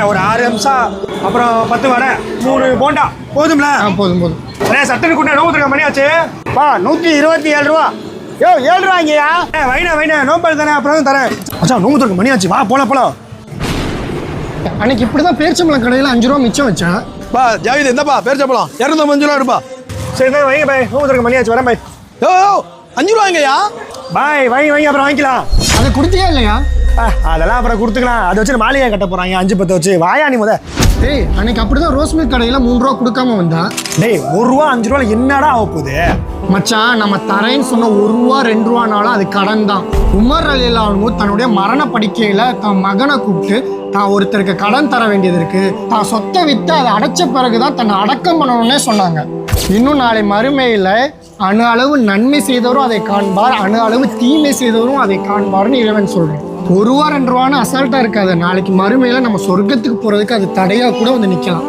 ஒரு 6 நிமிஷம் அப்புறம் 10 வடை 3 போண்டா போதும்ல? போதும் போதும். சட்டனு கூட்ட நோம்புக்கு மணி ஆச்சு. 127 ரூபா. யோ 7 ரூபாங்கயா. வைனா நோம்பல் தானே, அப்புறம் தரேன். மச்சான் நோம்புக்கு மணி ஆச்சு, வா போலாம். அன்னைக்கு இப்படிதான் பேரிச்சம்பழம் கடையில் 5 ரூபா மிச்சம் வச்சேன். ஜாவித் எந்தப்பா பேரிச்சம்பழம் 205 ரூபா இருப்பா. சரி வைங்க பாய், நோம்புக்கு மணி ஆச்சு, வரேன் பாய். 5 ரூபாங்கய்யா பாய். வைங்க அப்புறம் வாங்கிக்கலாம். அதை கொடுத்தியா இல்லையா? அதெல்லாம் அப்புறம் கொடுத்துக்கலாம். அதை வச்சு மாளிகை கட்ட போறாங்க 5-10 வச்சு. வாயா நீ முத. டேய் அன்னைக்கு அப்படிதான் ரோஸ் மில்க் கடையில் 3 ரூபா கொடுக்காம வந்தா. டேய் 1 ரூபா 5 ரூபா என்னடா ஆக போகுது மச்சான்? நம்ம தரேன்னு சொன்ன 1 ரூபா 2 ரூபானாலும் அது கடன் தான். உமர் ரலியல்லாஹு தன்னுடைய மரண படுக்கையில தன் மகனை கூப்பிட்டு தான் ஒருத்தருக்கு கடன் தர வேண்டியது இருக்கு, தான் சொத்தை வித்து அதை அடைச்ச பிறகுதான் தன்னை அடக்கம் பண்ணணும்னே சொன்னாங்க. இன்னும் நாளை மறுமையில அணு அளவு நன்மை செய்தவரும் அதை காண்பார், அணு அளவு தீமை செய்தவரும் அதை காண்பார்னு இறைவன் சொல்றேன். 1 ரூபா 2 ரூபான்னு அசால்ட்டா இருக்காது. நாளைக்கு மறுமையில நம்ம சொர்க்கத்துக்கு போறதுக்கு அது தடையா கூட வந்து நிக்கலாம்.